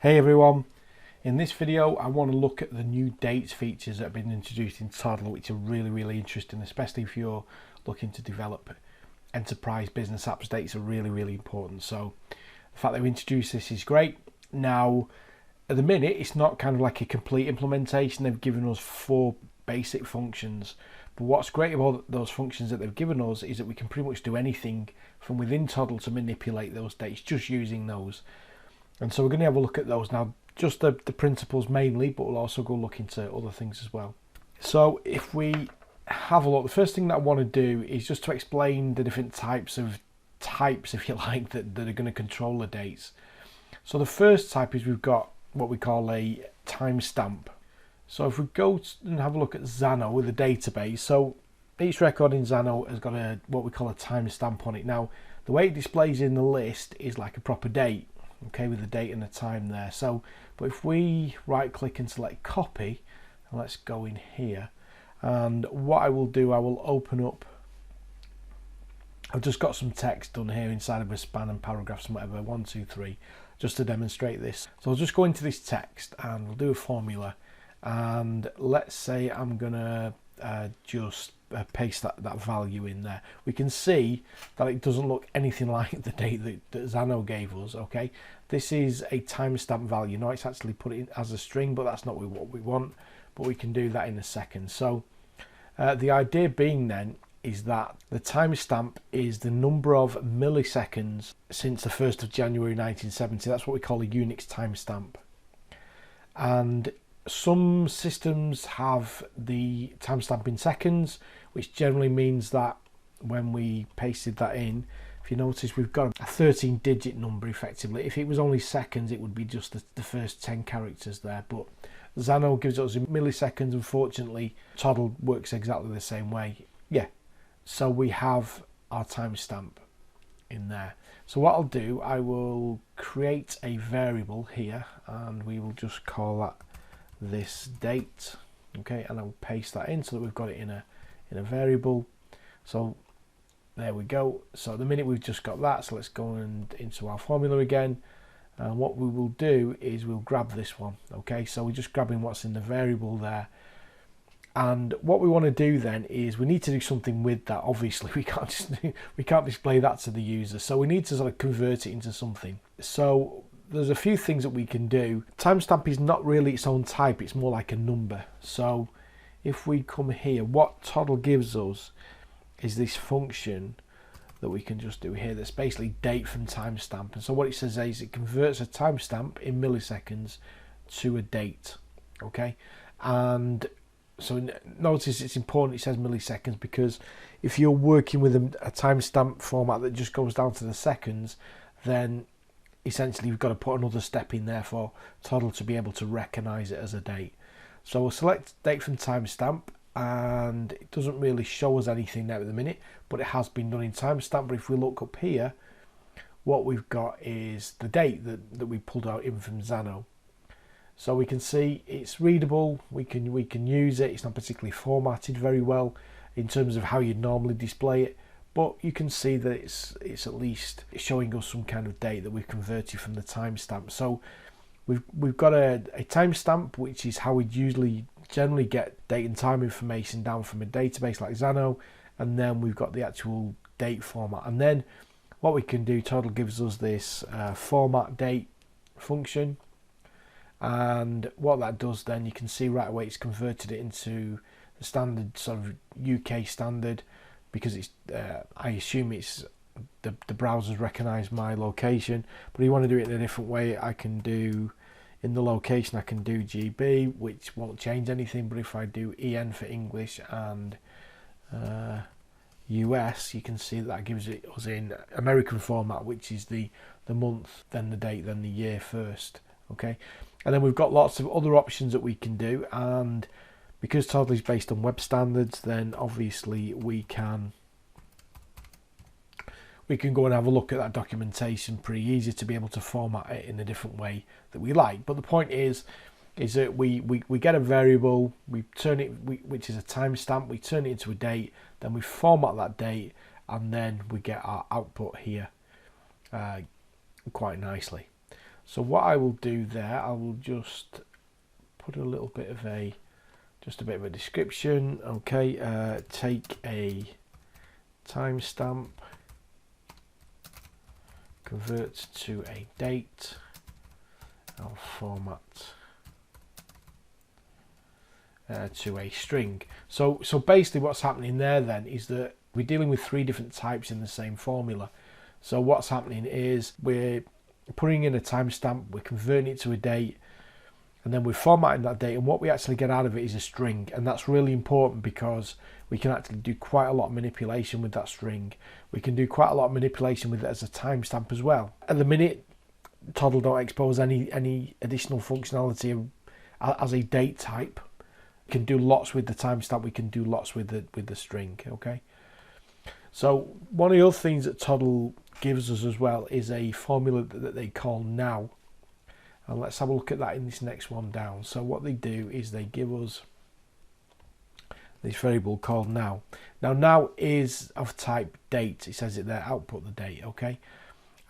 Hey everyone, in this video I want to look at the new dates features that have been introduced in Toddle, which are really interesting, especially if you're looking to develop enterprise business apps. Dates are really important, so the fact they've introduced this is great. Now at the minute it's not kind of like a complete implementation. They've given us 4 basic functions, but what's great about those functions that they've given us is that we can pretty much do anything from within Toddle to manipulate those dates just using those. And so we're going to have a look at those now, just the principles mainly, but we'll also go look into other things as well. So if we have a look, the first thing that I want to do is just to explain the different types, if you like, that are going to control the dates. So the first type is we've got what we call a timestamp. So if we go and have a look at Xano with a database, so each record in Xano has got what we call a timestamp on it. Now the way it displays in the list is like a proper date, okay, with the date and the time there. So but if we right click and select copy, and let's go in here, and what I will do, I will open up, I've just got some text done here inside of a span and paragraphs and whatever, 1 2 3, just to demonstrate this. So I'll just go into this text and we'll do a formula, and let's say I'm gonna just paste that value in there. We can see that it doesn't look anything like the date that Xano gave us. Okay, this is a timestamp value. Now it's actually put it as a string, but that's not what we want, but we can do that in a second. So the idea being then is that the timestamp is the number of milliseconds since the 1st of January 1970. That's what we call a Unix timestamp. And some systems have the timestamp in seconds, which generally means that when we pasted that in, if you notice, we've got a 13-digit number effectively. If it was only seconds, it would be just the first 10 characters there, but Xano gives us in milliseconds. Unfortunately, Toddle works exactly the same way. Yeah, so we have our timestamp in there. So what I'll do, I will create a variable here, and we will just call that this date. Okay, and I'll paste that in so that we've got it in a variable. So there we go. So at the minute we've just got that, so let's go into our formula again, and what we will do is we'll grab this one. Okay, so we're just grabbing what's in the variable there, and what we want to do then is we need to do something with that. Obviously we can't display that to the user, so we need to sort of convert it into something. So there's a few things that we can do. Timestamp is not really its own type, it's more like a number. So if we come here, what Toddle gives us is this function that we can just do here that's basically date from timestamp. And so what it says is it converts a timestamp in milliseconds to a date. Okay, and so notice it's important it says milliseconds, because if you're working with a timestamp format that just goes down to the seconds, then essentially you've got to put another step in there for Toddle to be able to recognize it as a date. So we'll select date from timestamp, and it doesn't really show us anything there at the minute, but it has been done in timestamp. But if we look up here, what we've got is the date that we pulled out in from Xano. So we can see it's readable, we can use it. It's not particularly formatted very well in terms of how you'd normally display it, but you can see that it's at least showing us some kind of date that we've converted from the timestamp. So we've got a timestamp, which is how we'd generally get date and time information down from a database like Xano, and then we've got the actual date format. And then what we can do, Toddle gives us this format date function, and what that does then, you can see right away it's converted it into the standard sort of UK standard, because it's I assume it's the browsers recognize my location. But if you want to do it in a different way, I can do, in the location I can do GB, which won't change anything, but if I do EN for English and US, you can see that gives it us in American format, which is the month, then the date, then the year first. Okay, and then we've got lots of other options that we can do, and because Toddle is based on web standards, then obviously we can go and have a look at that documentation pretty easy to be able to format it in a different way that we like. But the point is that we get a variable, we turn it, which is a timestamp, we turn it into a date, then we format that date, and then we get our output here quite nicely. So what I will do there, I will just put a little bit of a description. Okay, take a timestamp, convert to a date, I'll format to a string. So basically what's happening there then is that we're dealing with 3 different types in the same formula. So what's happening is we're putting in a timestamp, we're converting it to a date, and then we're formatting that date, and what we actually get out of it is a string. And that's really important because we can actually do quite a lot of manipulation with that string. We can do quite a lot of manipulation with it as a timestamp as well. At the minute, Toddle don't expose any additional functionality as a date type. We can do lots with the timestamp, we can do lots with the string. Okay, so one of the other things that Toddle gives us as well is a formula that they call now, and let's have a look at that in this next one down. So what they do is they give us this variable called now. Now is of type date. It says it there, output the date. Okay,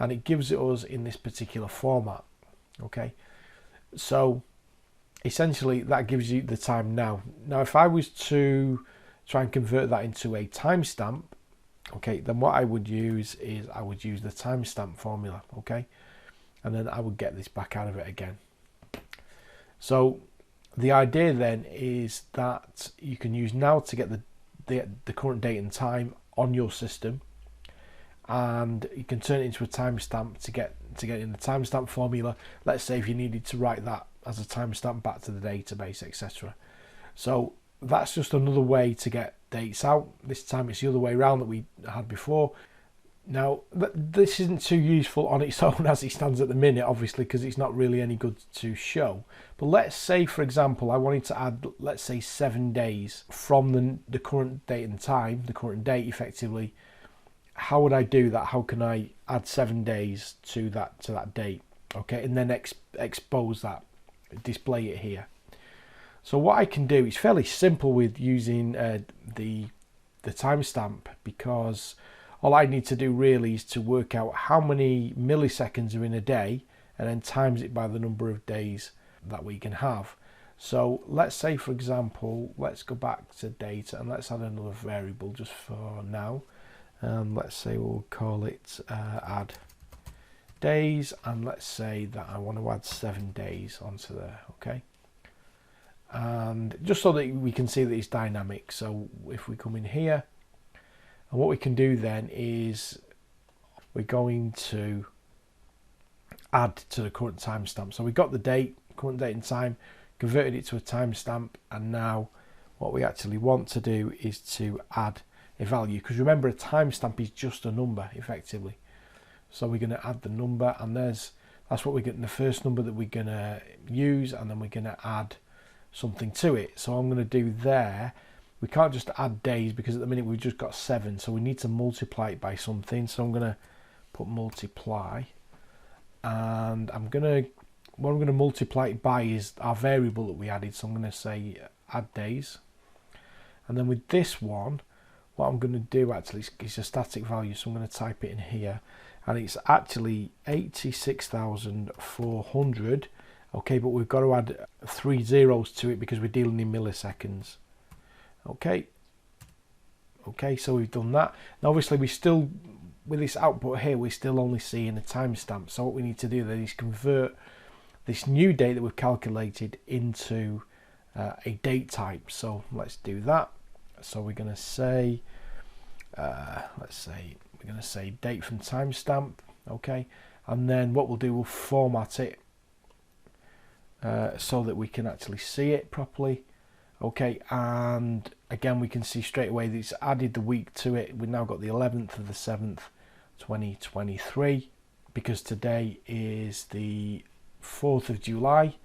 and it gives it us in this particular format. Okay, so essentially that gives you the time now. Now if I was to try and convert that into a timestamp, okay, then what I would use is I would use the timestamp formula. Okay, and then I would get this back out of it again. So the idea then is that you can use now to get the current date and time on your system, and you can turn it into a timestamp to get in the timestamp formula. Let's say if you needed to write that as a timestamp back to the database, etc. So that's just another way to get dates out. This time it's the other way around that we had before. Now this isn't too useful on its own as it stands at the minute, obviously, because it's not really any good to show. But let's say, for example, I wanted to add, let's say, 7 days from the current date and time, the current date effectively. How would I do that? How can I add 7 days to that date? Okay, and then expose that, display it here. So what I can do is fairly simple with using the timestamp, because all I need to do really is to work out how many milliseconds are in a day and then times it by the number of days that we can have. So let's say, for example, let's go back to data and let's add another variable just for now. Let's say we'll call it add days, and let's say that I want to add 7 days onto there. Okay, and just so that we can see that it's dynamic. So if we come in here, and what we can do then is we're going to add to the current timestamp. So we got the date, current date and time, converted it to a timestamp, and now what we actually want to do is to add a value, because remember, a timestamp is just a number effectively. So we're going to add the number, and that's what we're getting, the first number that we're going to use, and then we're going to add something to it. So I'm going to do there, we can't just add days because at the minute we've just got 7, so we need to multiply it by something. So I'm going to put multiply, and what I'm going to multiply it by is our variable that we added. So I'm going to say add days, and then with this one, what I'm going to do actually is a static value, so I'm going to type it in here, and it's actually 86,400. Okay, but we've got to add 3 zeros to it because we're dealing in milliseconds. Okay, so we've done that. Now obviously we still, with this output here, we're still only seeing a timestamp. So what we need to do then is convert this new date that we've calculated into a date type. So let's do that. So we're going to say, let's say we're going to say date from timestamp. Okay, and then what we'll do, we'll format it so that we can actually see it properly. Okay, and again we can see straight away that it's added the week to it. We've now got the 11th of the 7th 2023, because today is the 4th of July.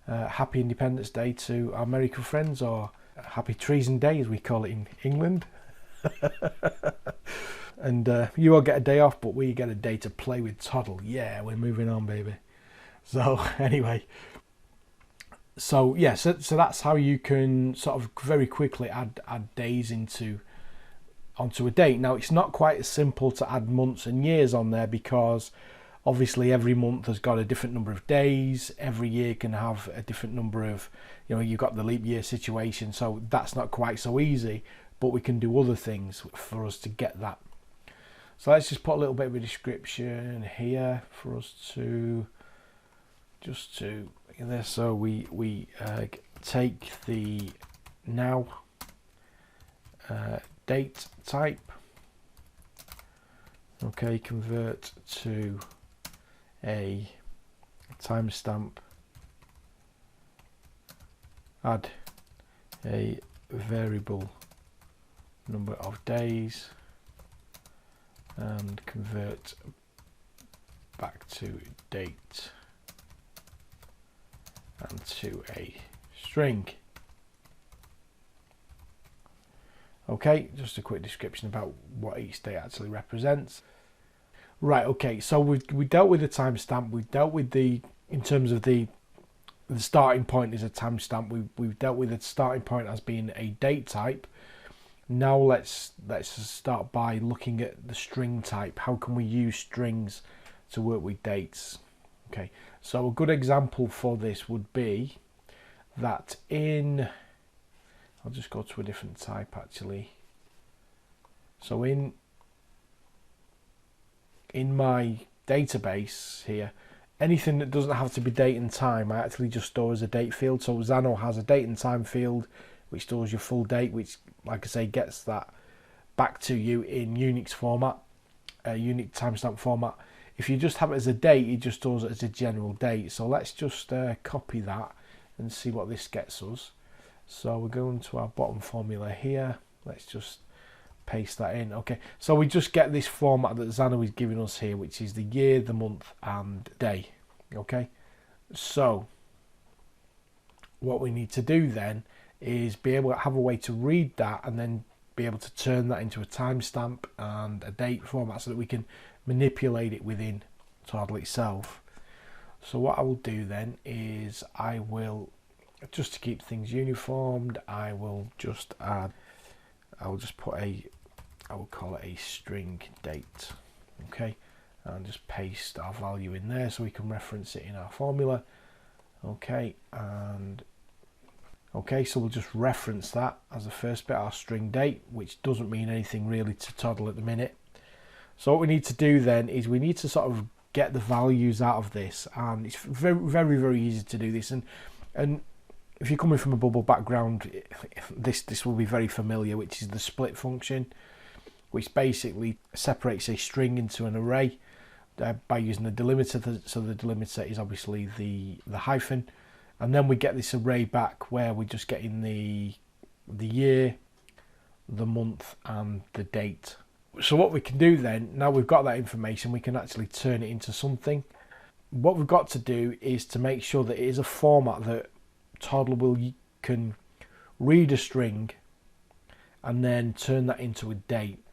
Happy Independence Day to our American friends, or Happy Treason Day as we call it in England. And you all get a day off, but we get a day to play with Toddle. Yeah, we're moving on, baby. So anyway, so yeah, so that's how you can sort of very quickly add days onto a date. Now it's not quite as simple to add months and years on there, because Obviously every month has got a different number of days, every year can have a different number of, you've got the leap year situation, so that's not quite so easy, but we can do other things for us to get that. So let's just put a little bit of a description here for us to this. So we take the now date type, okay, convert to a timestamp, add a variable number of days, and convert back to date and to a string. Okay, just a quick description about what each day actually represents. Right, okay, so we dealt with the timestamp, we've dealt with in terms of the starting point is a timestamp, we've dealt with the starting point as being a date type. Now let's start by looking at the string type. How can we use strings to work with dates? Okay, so a good example for this would be that I'll just go to a different type actually. So in my database here, anything that doesn't have to be date and time, I actually just store as a date field. So Xano has a date and time field which stores your full date, which, like I say, gets that back to you in Unix format, unique timestamp format. If you just have it as a date, it just stores it as a general date. So let's just copy that and see what this gets us. So we're going to our bottom formula here. Let's just paste that in. Okay, so we just get this format that Xano is giving us here, which is the year, the month, and day. Okay, so what we need to do then is be able to have a way to read that and then be able to turn that into a timestamp and a date format so that we can manipulate it within Toddle itself. So what I will do then is I will, just to keep things uniformed, I will just put I will call it a string date, okay, and just paste our value in there so we can reference it in our formula. Okay, and okay, so we'll just reference that as the first bit, our string date, which doesn't mean anything really to Toddle at the minute. So what we need to do then is we need to sort of get the values out of this, and it's very easy to do this. And if you're coming from a bubble background, this will be very familiar, which is the split function, which basically separates a string into an array by using the delimiter. So the delimiter is obviously the hyphen. And then we get this array back where we're just getting the year, the month, and the date. So what we can do then, now we've got that information, we can actually turn it into something. What we've got to do is to make sure that it is a format that Toddle can read a string and then turn that into a date.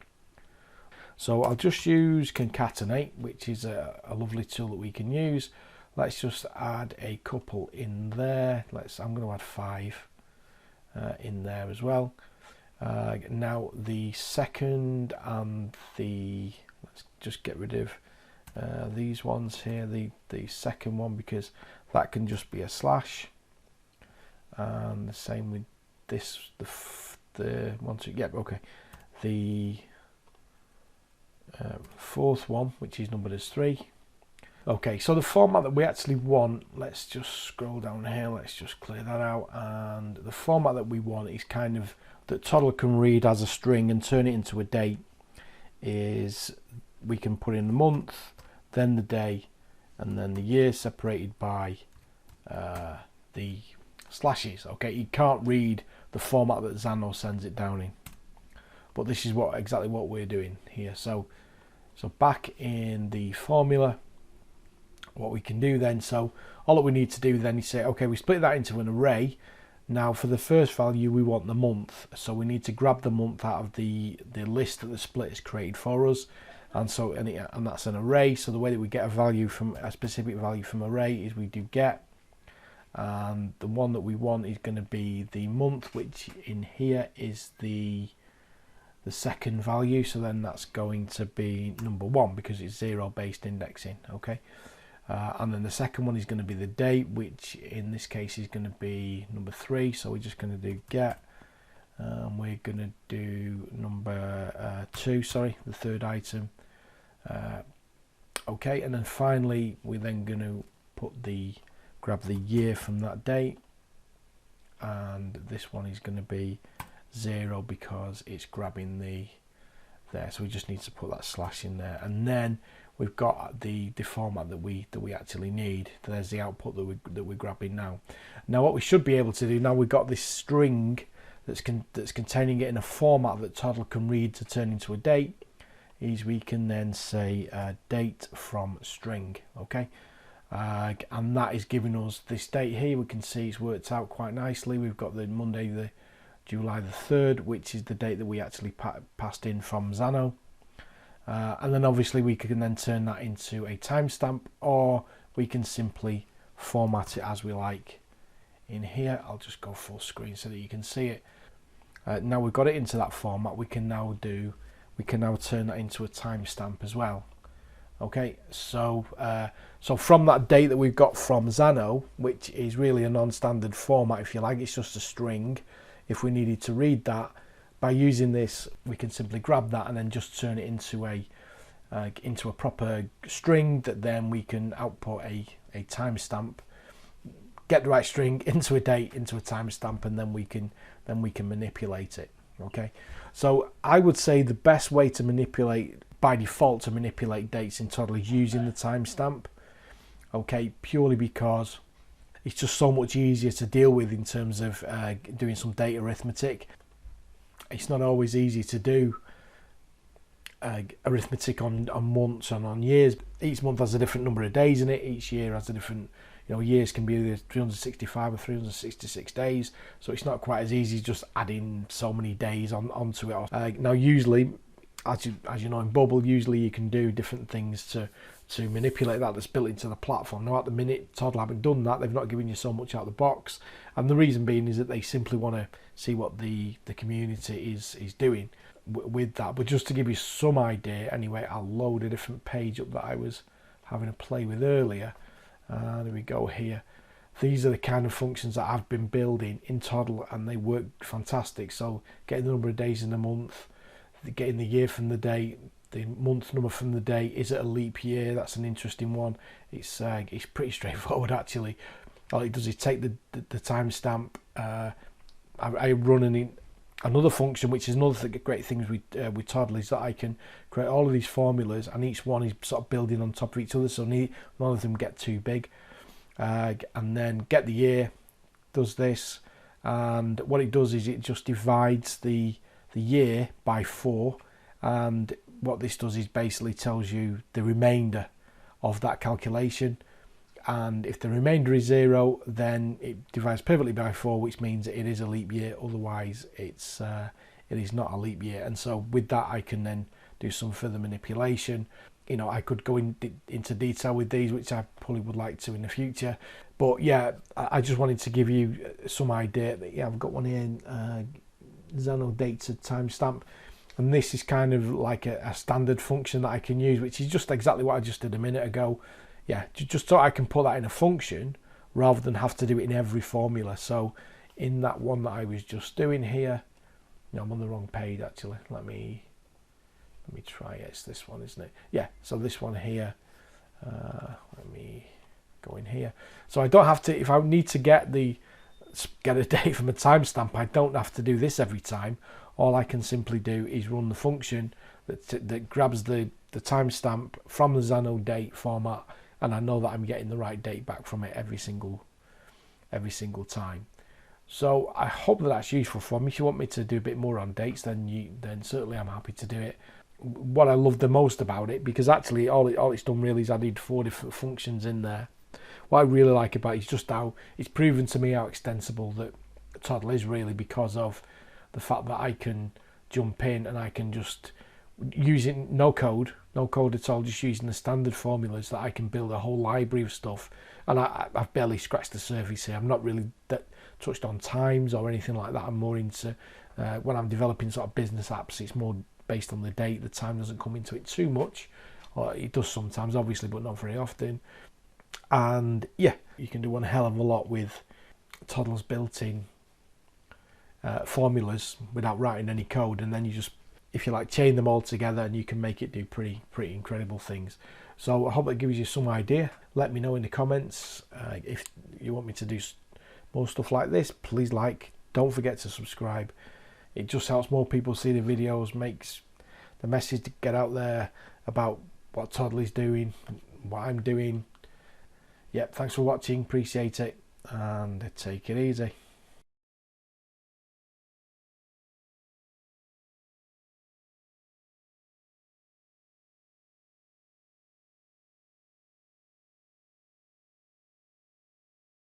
So I'll just use concatenate, which is a lovely tool that we can use. Let's just add a couple in there. I'm going to add 5 in there as well. Now the second and let's just get rid of these ones here. The second one, because that can just be a slash. And the same with this. The one, two, yep, okay. The fourth one, which is numbered as 3. Okay, so the format that we actually want, let's just scroll down here, let's just clear that out, and the format that we want is kind of that Toddle can read as a string and turn it into a date, is we can put in the month, then the day, and then the year separated by the slashes. Okay, you can't read the format that Xano sends it down in, but this is exactly what we're doing here. So back in the formula, what we can do then, so all that we need to do then is say, okay, we split that into an array. Now for the first value we want the month, so we need to grab the month out of the list that the split has created for us, and that's an array. So the way that we get a specific value from array is we do get, and the one that we want is going to be the month, which in here is the the second value, so then that's going to be number 1 because it's 0 based indexing. Okay, and then the second one is going to be the date, which in this case is going to be number 3. So we're just going to do get, and we're going to do number 2, sorry, the third item. Okay, and then finally we're then going to grab the year from that date, and this one is going to be 0 because it's grabbing there, so we just need to put that slash in there, and then we've got the format that we actually need. There's the output that we're grabbing now. Now what we should be able to do, now we've got this string that's containing it in a format that Toddle can read to turn into a date, is we can then say date from string. Okay, and that is giving us this date here. We can see it's worked out quite nicely. We've got the Monday, the July the 3rd, which is the date that we actually passed in from Xano. And then obviously we can then turn that into a timestamp, or we can simply format it as we like in here. I'll just go full screen so that you can see it. Now we've got it into that format, we can now turn that into a timestamp as well. Okay, so from that date that we've got from Xano, which is really a non-standard format if you like, it's just a string. If we needed to read that, by using this, we can simply grab that and then just turn it into a proper string that then we can output a timestamp, get the right string into a date, into a timestamp, and then we can manipulate it. Okay, so I would say the best way to manipulate, by default, to manipulate dates in Toddle is using the timestamp. Okay, purely because it's just so much easier to deal with in terms of doing some date arithmetic. It's not always easy to do arithmetic on months and on years. Each month has a different number of days in it. Each year has a different, years can be either 365 or 366 days. So it's not quite as easy just adding so many days onto it. Now, usually, as you know, in Bubble, usually you can do different things to manipulate that's built into the platform. Now at the minute, Toddle haven't done that. They've not given you so much out of the box, and the reason being is that they simply want to see what the community is doing with that. But just to give you some idea, anyway, I'll load a different page up that I was having a play with earlier. There we go here. These are the kind of functions that I've been building in Toddle, and they work fantastic. So getting the number of days in a month, getting the year from the date, the month number from the day, is it a leap year? That's an interesting one. It's pretty straightforward actually. All it does is take the timestamp. I run another function, which is another great thing with Toddle, is that I can create all of these formulas, and each one is sort of building on top of each other, so none of them get too big. And then get the year does this, and what it does is it just divides the year by 4, and what this does is basically tells you the remainder of that calculation, and if the remainder is 0, then it divides perfectly by 4, which means it is a leap year. Otherwise it is not a leap year. And so with that, I can then do some further manipulation. I could go into detail with these, which I probably would like to in the future, but yeah, I just wanted to give you some idea that, yeah, I've got one here in Xano data timestamp, and this is kind of like a standard function that I can use, which is just exactly what I just did a minute ago. Yeah, just so I can put that in a function rather than have to do it in every formula. So in that one that I was just doing here, I'm on the wrong page actually. Let me try it. It's this one, isn't it? Yeah, so this one here, let me go in here. So I don't have to, if I need to get a date from a timestamp, I don't have to do this every time. All I can simply do is run the function that grabs the timestamp from the Xano date format, and I know that I'm getting the right date back from it every single time. So I hope that's useful for me. If you want me to do a bit more on dates, then certainly I'm happy to do it. What I love the most about it, because actually all it's done really is added 4 different functions in there. What I really like about it is just how it's proven to me how extensible that Toddle is, really, because of the fact that I can jump in and I can just use it, no code, no code at all, just using the standard formulas, that I can build a whole library of stuff. And I've barely scratched the surface here. I'm not really touched on times or anything like that. I'm more into, when I'm developing sort of business apps, it's more based on the date. The time doesn't come into it too much, or it does sometimes obviously, but not very often. And yeah, you can do one hell of a lot with Toddle's built-in formulas without writing any code, and then you just, if you like, chain them all together and you can make it do pretty incredible things. So I hope that gives you some idea. Let me know in the comments if you want me to do more stuff like this. Please don't forget to subscribe. It just helps more people see the videos, makes the message to get out there about what Toddle is doing, what I'm doing. Yep, thanks for watching, appreciate it, and take it easy.